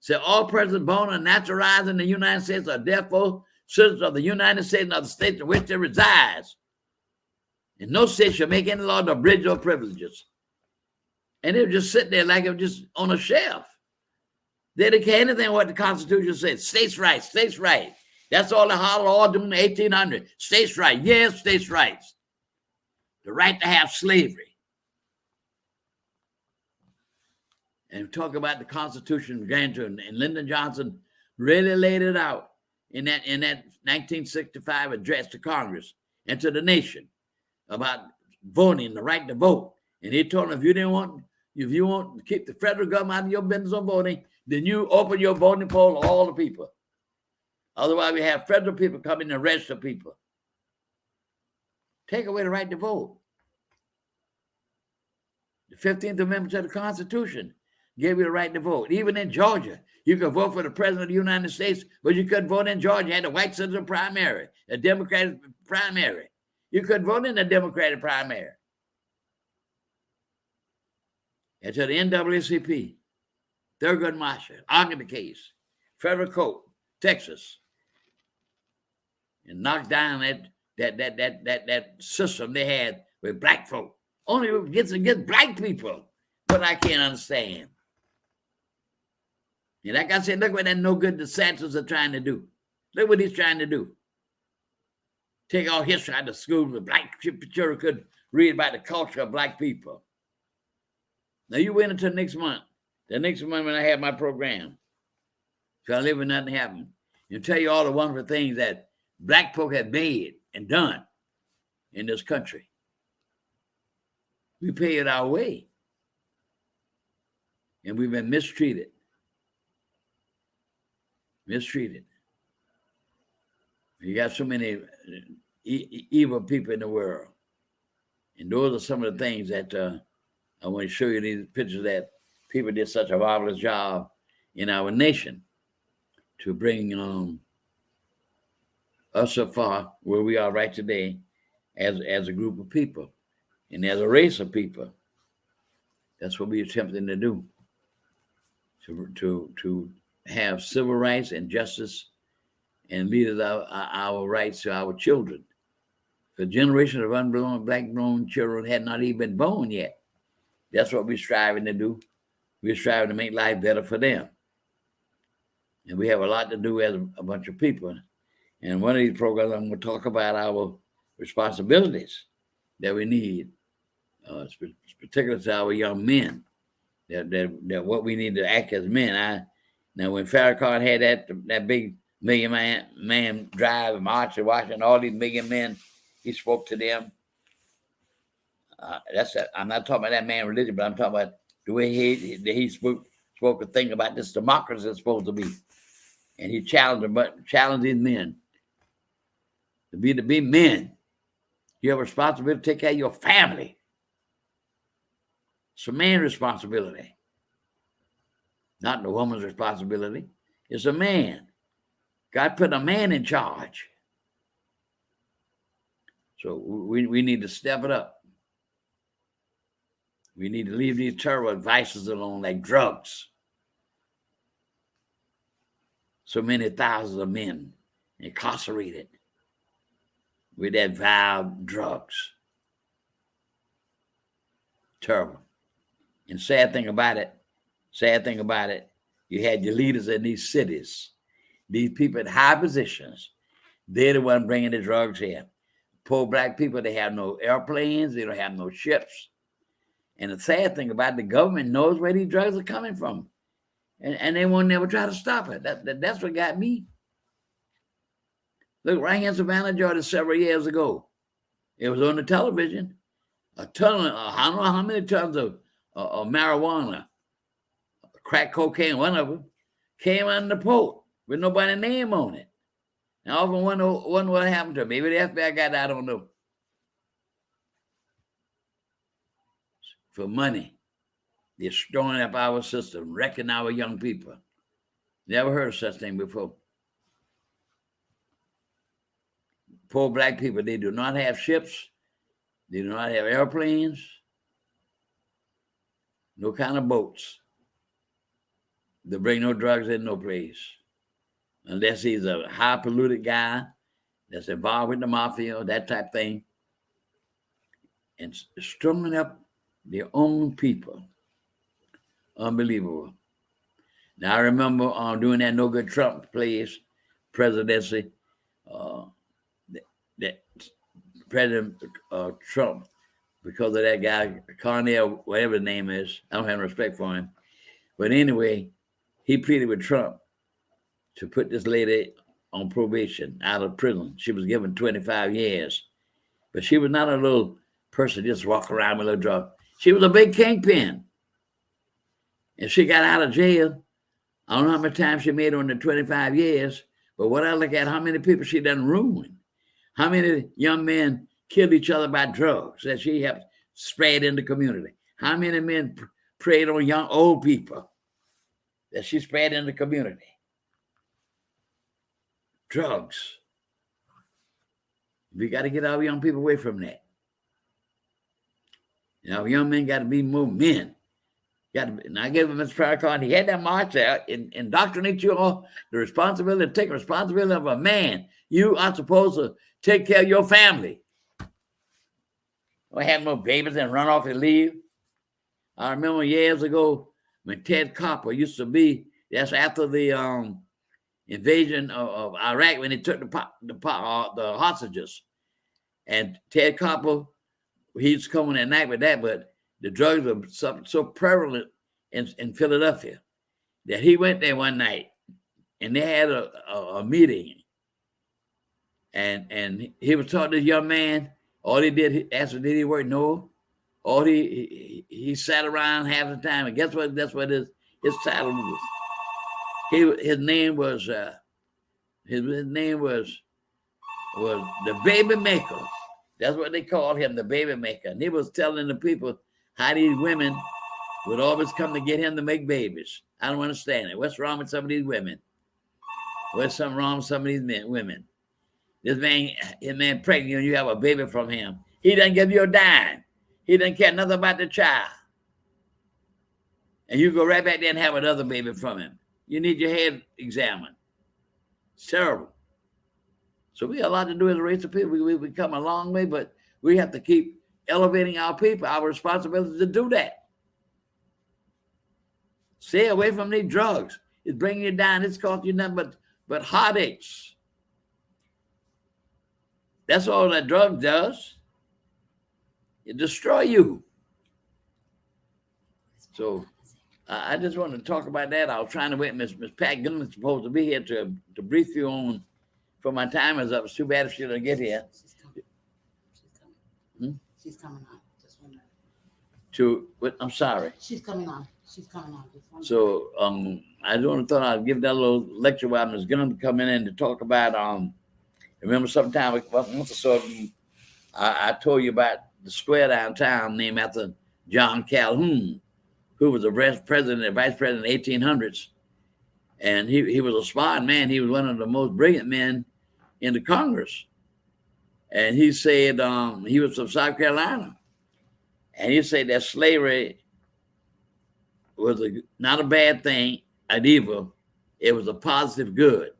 said all persons born and naturalized in the United States are therefore citizens of the United States and of the state in which they reside. And no state shall make any law to abridge your privileges. And they would just sit there like it was just on a shelf. They didn't care anything what the Constitution said. States' rights, states' rights. That's all the holler all doing in the 1800s. States' rights, yes, states' rights. The right to have slavery. And talk about the Constitution, and Lyndon Johnson really laid it out. in that 1965 address to Congress and to the nation about voting, the right to vote. And he told them, if you want to keep the federal government out of your business on voting, then you open your voting poll to all the people. Otherwise, we have federal people come in and arrest the people. Take away the right to vote. The 15th Amendment to the Constitution gave you the right to vote. Even in Georgia, you could vote for the President of the United States, but you couldn't vote in Georgia. You had a white citizen primary, a Democratic primary. You couldn't vote in the Democratic primary. And to the NAACP, Thurgood Marshall, argued the case, federal court, Texas, and knocked down that system they had with black folk. Only against black people. But I can't understand. And like I said, look what that no good DeSantis are trying to do. Look what he's trying to do. Take all history out of schools where black children could read about the culture of black people. Now you wait until next month. The next month when I have my program. So I live and nothing happened. And tell you all the wonderful things that black folk have made and done in this country. We pay it our way. And we've been mistreated. Mistreated. You got so many evil people in the world. And those are some of the things that I want to show you these pictures that people did such a marvelous job in our nation to bring us so far where we are right today as a group of people and as a race of people. That's what we're attempting to do. To have civil rights and justice and lead our rights to our children. The generation of unborn black-born children had not even been born yet. That's what we're striving to do. We're striving to make life better for them. And we have a lot to do as a bunch of people. And one of these programs, I'm going to talk about our responsibilities that we need, particularly to our young men, that what we need to act as men. Now, when Farrakhan had that big million man drive and march and Washington, all these million men, he spoke to them. I'm not talking about that man religion, but I'm talking about the way he spoke a thing about this democracy is supposed to be. And he challenged these men to be men. You have a responsibility to take care of your family. It's a man's responsibility, not the woman's responsibility. It's a man. God put a man in charge. So we need to step it up. We need to leave these terrible vices alone, like drugs. So many thousands of men incarcerated with that vile drugs. Terrible. And sad thing about it, you had your leaders in these cities, these people in high positions. They're the one bringing the drugs here. Poor black people, they have no airplanes. They don't have no ships. And the sad thing about it, the government knows where these drugs are coming from. And they won't never try to stop it. That's what got me. Look, right here in Savannah, Georgia, several years ago, it was on the television. I don't know how many tons of marijuana, crack cocaine, one of them, came under the port with nobody's name on it. Now, I often wonder what happened to them. Maybe the FBI got that, I don't know. For money, they're storing up our system, wrecking our young people. Never heard of such thing before. Poor black people, they do not have ships. They do not have airplanes. No kind of boats. They bring no drugs in no place. Unless he's a high polluted guy that's involved with the mafia, that type thing. And strumming up their own people. Unbelievable. Now, I remember doing that no good Trump plays presidency. That President Trump, because of that guy, Cornell, whatever his name is, I don't have respect for him. But anyway, he pleaded with Trump to put this lady on probation out of prison. She was given 25 years. But she was not a little person just walk around with a drug. She was a big kingpin. And she got out of jail. I don't know how many times she made on the 25 years, but when I look at how many people she done ruined, how many young men killed each other by drugs that she helped spread in the community, how many men preyed on young old people that she spread in the community. Drugs. We got to get our young people away from that. Young men got to be more men. And I gave him his prayer card. He had that march out and indoctrinate you all the responsibility, take responsibility of a man. You are supposed to take care of your family. Don't have no babies and run off and leave. I remember years ago when Ted Copper used to be, that's after the invasion of Iraq when they took the hostages. And Ted Copper, he's coming at night with that, but the drugs were so prevalent in Philadelphia that he went there one night and they had a meeting. And he was talking to this young man. All he did, he asked him, did he work? No. All he sat around half the time. And guess what? That's what his title was. His name was the baby maker. That's what they called him, the baby maker. And he was telling the people how these women would always come to get him to make babies. I don't understand it. What's wrong with some of these women? What's something wrong with some of these women? His man pregnant and you have a baby from him. He doesn't give you a dime. He doesn't care nothing about the child. And you go right back there and have another baby from him. You need your head examined. It's terrible. So we got a lot to do as a race of people. We've come a long way, but we have to keep elevating our people, our responsibility to do that. Stay away from these drugs. It's bringing you down. It's costing you nothing but heartaches. That's all that drug does. It destroys you. So I just wanted to talk about that. I was trying to wait. Miss Pat Gilman's supposed to be here to brief you on. For my time is up. It's too bad if she doesn't get here. She's coming. She's coming on. Just one minute. I'm sorry. She's coming on. Just so I thought I'd give that little lecture while Ms. Gilman come in to talk about remember sometime once or so I told you about the square downtown named after John Calhoun, who was the vice president in the 1800s. And he was a smart man. He was one of the most brilliant men in the Congress. And he said he was from South Carolina. And he said that slavery was not a bad thing, an evil. It was a positive good.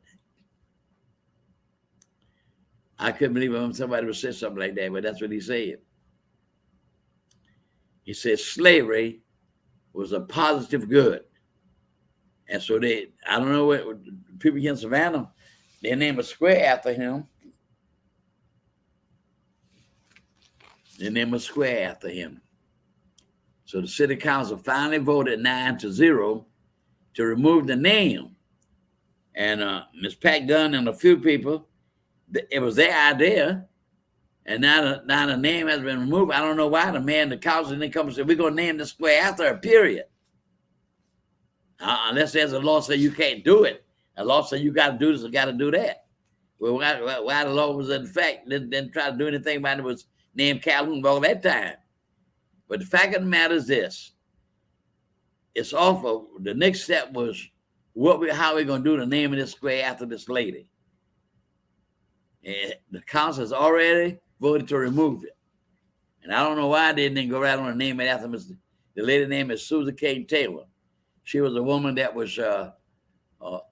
I couldn't believe somebody would say something like that, but that's what he said. He said slavery was a positive good. And so I don't know what people here in Savannah, they named a square after him. They named a square after him. So the city council finally voted 9-0 to remove the name. And Miss Pat Gunn and a few people, it was their idea. And now the name has been removed. I don't know why the council didn't come and say, we're going to name the square after her, period. Unless there's a law saying you can't do it. A law saying you got to do this or got to do that. Well, why the law was in effect, didn't try to do anything about it, was named Calhoun all that time. But the fact of the matter is this. It's awful. The next step was how we're going to do the name of this square after this lady. And the council has already voted to remove it. And I don't know why they didn't go right on the name after the lady's name is Susan K. Taylor. She was a woman that was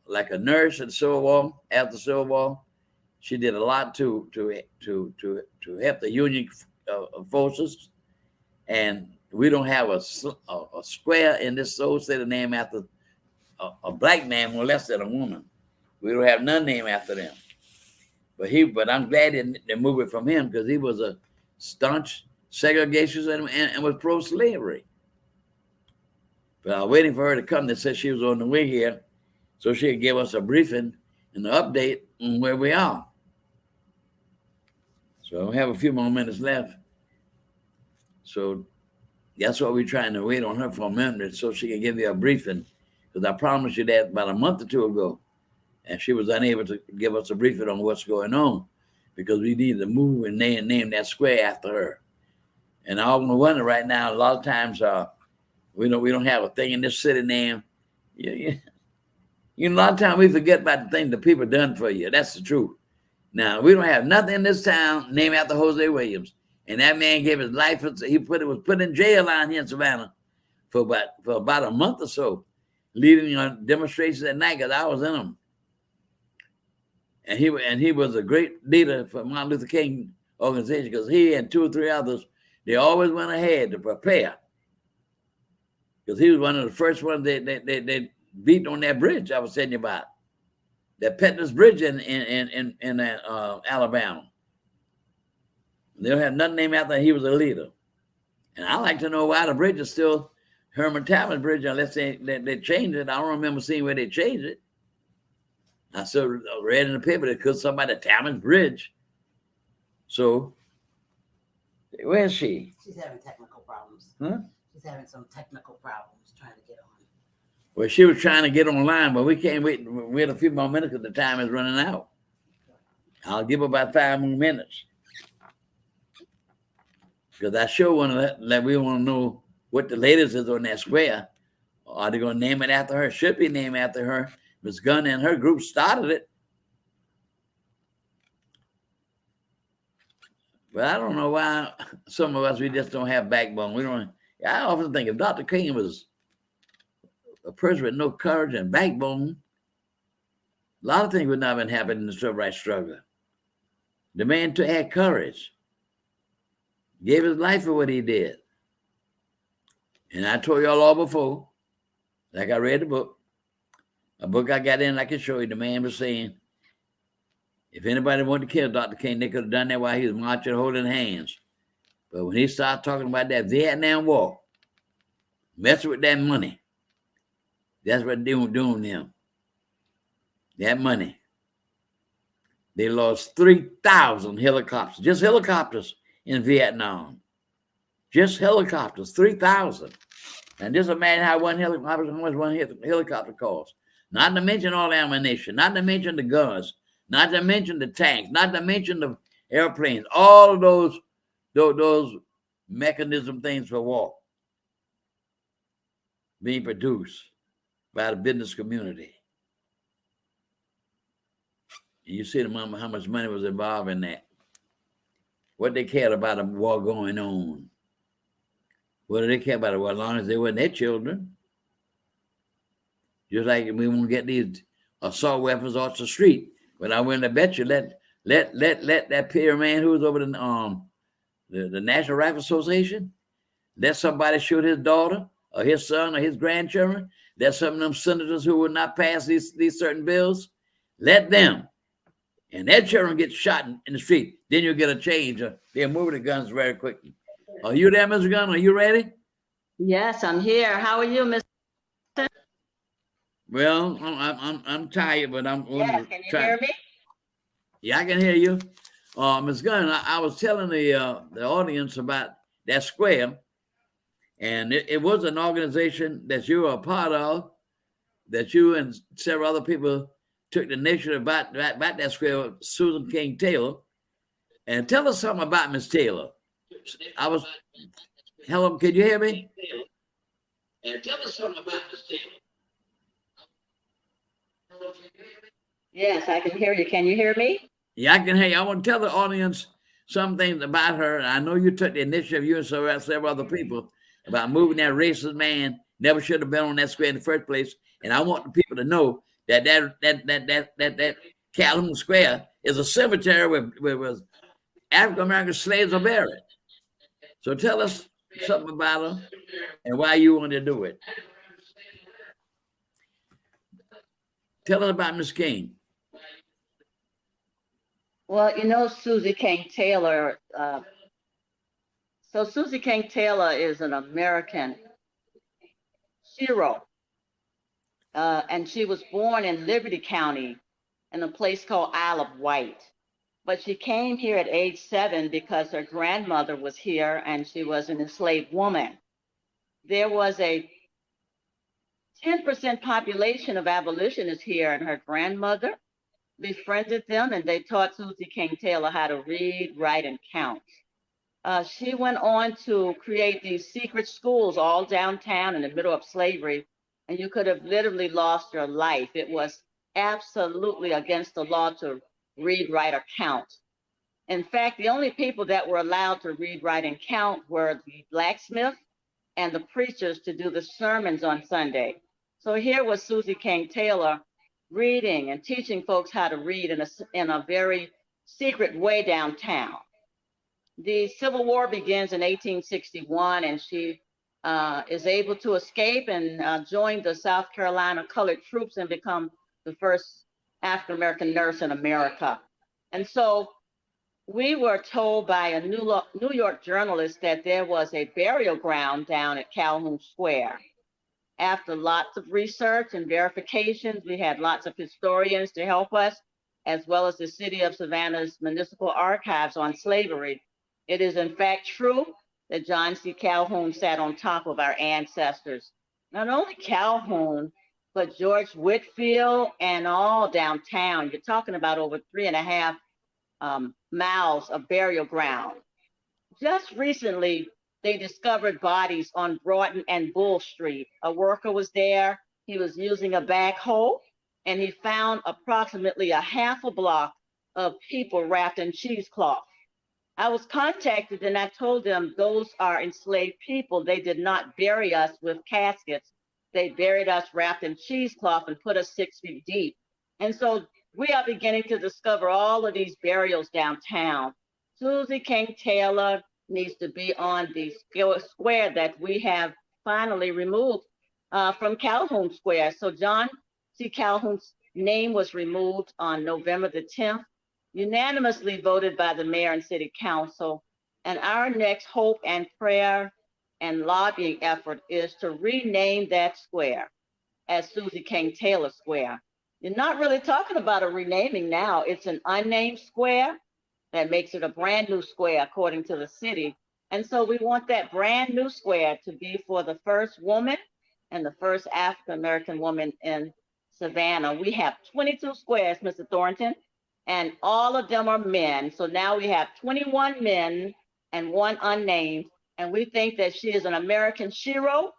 like a nurse in the Civil War. After the Civil War, she did a lot to help the Union forces. And we don't have a square in this old city named after a black man, no less than a woman. We don't have none named after them. But I'm glad they moved it from him because he was a staunch segregationist and was pro-slavery. But I was waiting for her to come. They said she was on the way here so she could give us a briefing and an update where we are. So we have a few more minutes left. So that's what we're trying to wait on her for a minute so she can give you a briefing. Because I promised you that about a month or two ago. And she was unable to give us a briefing on what's going on because we need to move and name that square after her. And I want to wonder right now, a lot of times we don't have a thing in this city name. You know, a lot of times we forget about the things the people done for you. That's the truth. Now, we don't have nothing in this town named after Jose Williams. And that man gave his life. He was put in jail out here in Savannah for about a month or so, leading on demonstrations at night because I was in them. And he was a great leader for Martin Luther King organization because he and 2 or 3 others, they always went ahead to prepare. Because he was one of the first ones they beat on that bridge I was telling you about, that Pettus Bridge in Alabama. They don't have nothing named after him. He was a leader. And I like to know why the bridge is still Herman Talmadge Bridge unless they changed it. I don't remember seeing where they changed it. I still read in the paper that because somebody Talmadge Bridge. So, where is she? She's having technical problems. Huh? She's having some technical problems trying to get on. Well, she was trying to get online, but we can't wait. We had a few more minutes because the time is running out. I'll give her about 5 more minutes. Because I sure want to let we want to know what the latest is on that square. Are they going to name it after her? Should be named after her. Ms. Gunn and her group started it. But I don't know why some of us, we just don't have backbone. I often think if Dr. King was a person with no courage and backbone, a lot of things would not have been happening in the civil rights struggle. The man had courage. Gave his life for what he did. And I told y'all all before, like I read the book, a book I got in, I can show you, the man was saying, if anybody wanted to kill Dr. King, they could have done that while he was marching, holding hands. But when he started talking about that Vietnam War, messing with that money, that's what they were doing to him. That money. They lost 3,000 helicopters, just helicopters in Vietnam. Just helicopters, 3,000. And just imagine how much one helicopter costs. Not to mention all the ammunition, not to mention the guns, not to mention the tanks, not to mention the airplanes, all of those mechanism things for war being produced by the business community. And you see how much money was involved in that. What they cared about a war going on. What do they care about it? Well, as long as they weren't their children. Just like we won't get these assault weapons off the street. But I wouldn't have bet you let that peer man who was over the National Rifle Association, let somebody shoot his daughter or his son or his grandchildren. Let some of them senators who would not pass these certain bills, let them. And their children get shot in the street. Then you'll get a change. They're moving the guns very quickly. Are you there, Mr. Gunn? Are you ready? Yes, I'm here. How are you, Mr. Well, I'm tired, but I'm going Yeah, to can you try. hear me? Yeah, I can hear you. Ms. Gunn, I was telling the audience about that square, and it was an organization that you were a part of, that you and several other people took the initiative about that square with Susan King Taylor. And tell us something about Miss Taylor. Hello, can you hear me? And tell us something about Miss Taylor. Yes, I can hear you. Can you hear me? Yeah, I can hear you. I want to tell the audience some things about her. I know you took the initiative, you and several other people, about moving that racist man. Never should have been on that square in the first place. And I want the people to know that Calhoun Square is a cemetery where African American slaves are buried. So tell us something about her and why you want to do it. Tell us about Miss King. Well, you know, Susie King Taylor. So Susie King Taylor is an American hero. And she was born in Liberty County. in a place called Isle of Wight. But she came here at age 7 because her grandmother was here and she was an enslaved woman. There was a 10% population of abolitionists here, and her grandmother befriended them, and they taught Susie King Taylor how to read, write, and count. She went on to create these secret schools all downtown in the middle of slavery, and you could have literally lost your life. It was absolutely against the law to read, write, or count. In fact, the only people that were allowed to read, write, and count were the blacksmith and the preachers to do the sermons on Sunday. So here was Susie King Taylor reading and teaching folks how to read in a very secret way downtown. The Civil War begins in 1861, and she is able to escape and join the South Carolina colored troops and become the first African-American nurse in America. And so we were told by a New York journalist that there was a burial ground down at Calhoun Square. After lots of research and verifications, we had lots of historians to help us, as well as the City of Savannah's Municipal Archives on slavery. It is in fact true that John C. Calhoun sat on top of our ancestors. Not only Calhoun, but George Whitfield and all downtown. You're talking about over 3.5 miles of burial ground. Just recently, they discovered bodies on Broughton and Bull Street. A worker was there. He was using a backhoe, and he found approximately a half a block of people wrapped in cheesecloth. I was contacted and I told them those are enslaved people. They did not bury us with caskets. They buried us wrapped in cheesecloth and put us 6 feet deep. And so we are beginning to discover all of these burials downtown. Susie King Taylor needs to be on the square that we have finally removed from Calhoun Square. So John C. Calhoun's name was removed on November the 10th, unanimously voted by the mayor and city council. And our next hope and prayer and lobbying effort is to rename that square as Susie King Taylor Square. You're not really talking about a renaming now. It's an unnamed square that makes it a brand new square according to the city. And so we want that brand new square to be for the first woman and the first African-American woman in Savannah. We have 22 squares, Mr. Thornton, and all of them are men. So now we have 21 men and 1 unnamed. And we think that she is an American hero.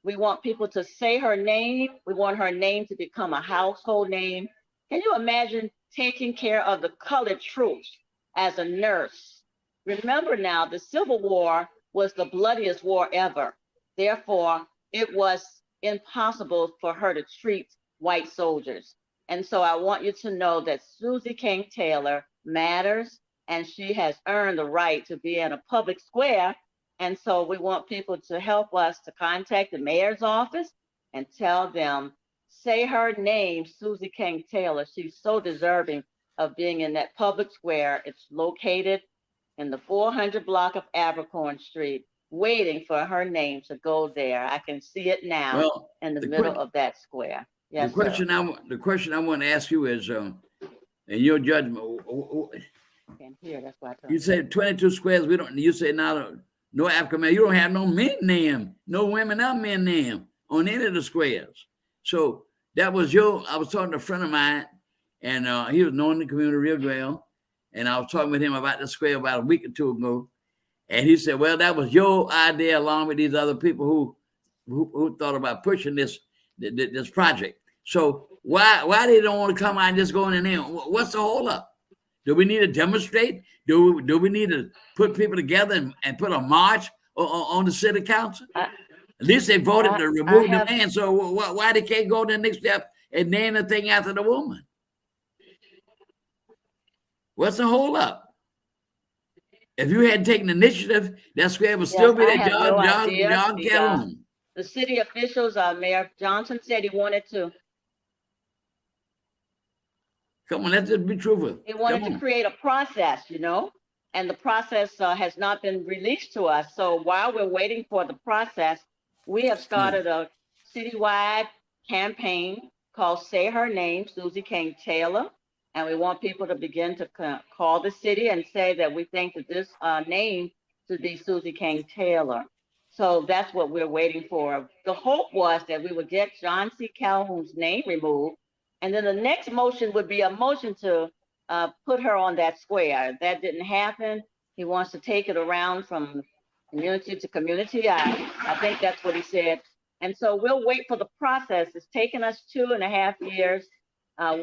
We want people to say her name. We want her name to become a household name. Can you imagine taking care of the colored troops as a nurse? Remember now, the Civil War was the bloodiest war ever. Therefore, it was impossible for her to treat white soldiers. And so I want you to know that Susie King Taylor matters, and she has earned the right to be in a public square. And so we want people to help us to contact the mayor's office and tell them, say her name, Susie King Taylor. She's so deserving of being in that public square. It's located in the 400 block of Abercorn Street, waiting for her name to go there. I can see it now in the middle of that square. Yes, the question I want to ask you is, in your judgment, I can't hear. That's why you said 22 squares. You say now no African man. You don't have no men name, no women or men name on any of the squares. So that was I was talking to a friend of mine, and he was knowing the community real well. And I was talking with him about the square about a week or 2 ago. And he said, well, that was your idea along with these other people who thought about pushing this project. So why they don't want to come out and just go in there? What's the hold up? Do we need to demonstrate? Do we need to put people together and put a march on the city council? At least they voted to remove the man. So why they can't go to the next step and name the thing after the woman? What's the hold up? If you had taken initiative, that square would still be there. John Calhoun. The city officials, Mayor Johnson said he wanted to. Come on, let's just be truthful. He wanted to create a process, and the process has not been released to us. So while we're waiting for the process, we have started a citywide campaign called Say Her Name, Susie King Taylor. And we want people to begin to call the city and say that we think that this name should be Susie King Taylor. So that's what we're waiting for. The hope was that we would get John C. Calhoun's name removed. And then the next motion would be a motion to put her on that square. That didn't happen. He wants to take it around from community to community. I think that's what he said. And so we'll wait for the process. It's taken us 2.5 years.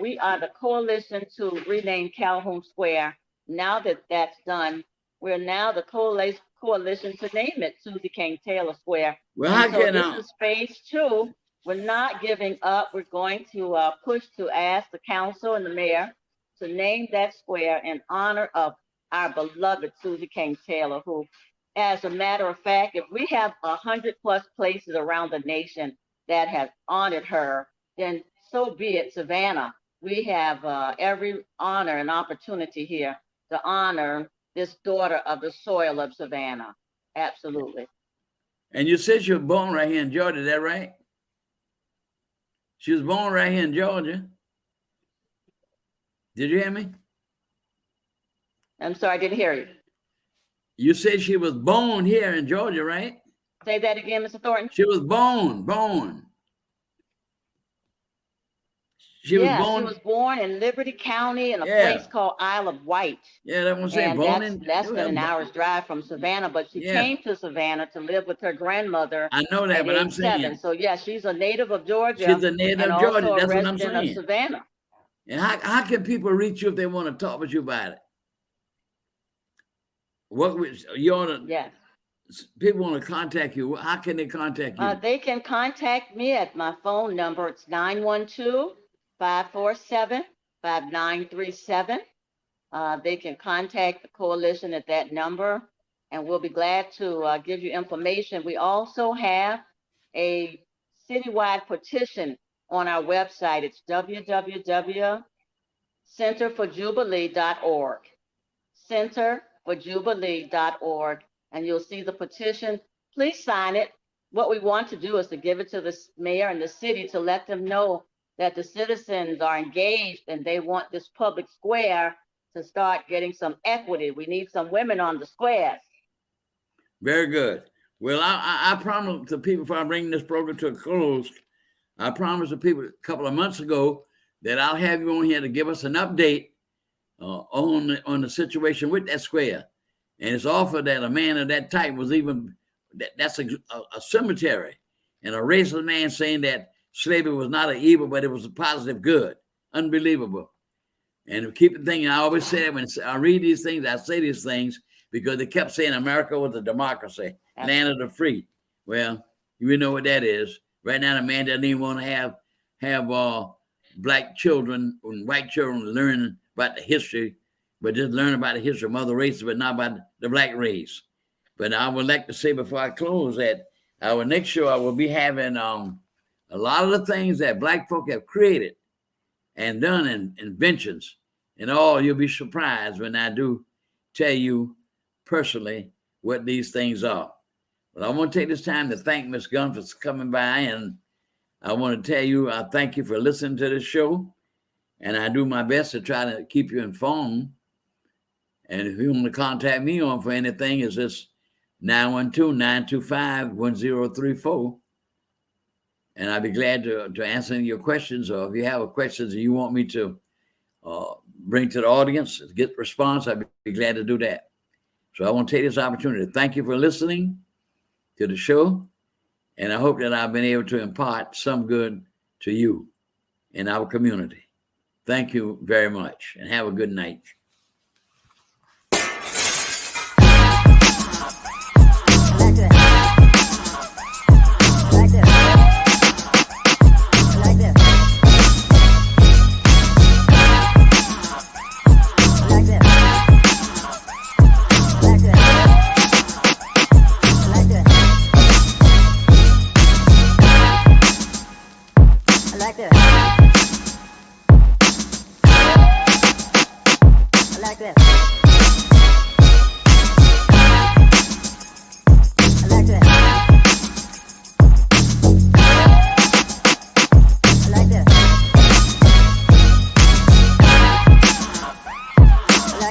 We are the coalition to rename Calhoun Square. Now that that's done, we're now the coalition to name it Susie King Taylor Square. Well, how so can this is phase 2. We're not giving up. We're going to push to ask the council and the mayor to name that square in honor of our beloved Susie King Taylor, who, as a matter of fact, if we have 100+ places around the nation that have honored her, then so be it, Savannah. We have every honor and opportunity here to honor this daughter of the soil of Savannah. Absolutely. And you said she was born right here in Georgia, is that right? She was born right here in Georgia. Did you hear me? I'm sorry, I didn't hear you. You said she was born here in Georgia, right? Say that again, Mr. Thornton. She was born. She was born in Liberty County in a Yeah. place called Isle of Wight. Yeah, that was saying And born that's in. less than an hour's drive from Savannah, but she Yeah. came to Savannah to live with her grandmother I know that, at but I'm age 7. saying So yeah, she's a native of Georgia she's a native and of Georgia. also a That's what I'm resident of saying. Savannah. And how can people reach you if they want to talk with you about it? What you ought to, Yes. people want to contact you. How can they contact you? They can contact me at my phone number. It's 912-547-5937. They can contact the coalition at that number, and we'll be glad to give you information. We also have a citywide petition on our website. It's www.centerforjubilee.org. Centerforjubilee.org, and you'll see the petition. Please sign it. What we want to do is to give it to the mayor and the city to let them know that the citizens are engaged and they want this public square to start getting some equity. We need some women on the squares. Very good. Well, I promised the people before I bring this program to a close, I promised the people a couple of months ago that I'll have you on here to give us an update on the situation with that square. And it's offered that a man of that type was even, that's a cemetery, and a racist man saying that slavery was not an evil, but it was a positive good. Unbelievable. And keep thinking, I always say that when I read these things, I say these things because they kept saying America was a democracy, land of the free. Well, you know what that is. Right now, the man doesn't even want to have black children and white children learning about the history, but just learn about the history of other races, but not about the black race. But I would like to say before I close that our next show, I will be having a lot of the things that black folk have created and done in inventions and all. You'll be surprised when I do tell you personally what these things are. But I want to take this time to thank Ms. Gunn for coming by, and I want to tell you I thank you for listening to this show, and I do my best to try to keep you informed. And if you want to contact me on for anything, it's just 912-925-1034. And I'd be glad to answer any of your questions, or if you have questions that you want me to bring to the audience, get response, I'd be glad to do that. So I want to take this opportunity to thank you for listening to the show. And I hope that I've been able to impart some good to you in our community. Thank you very much, and have a good night.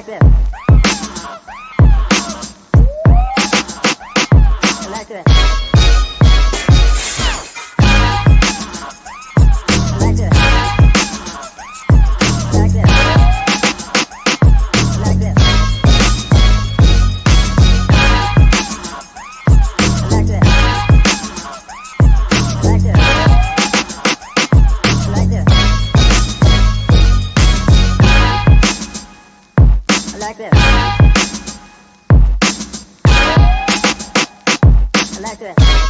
like this. I like this. I like this. I like this. I like this. I like this. I like this. I like this. I like this. I like this.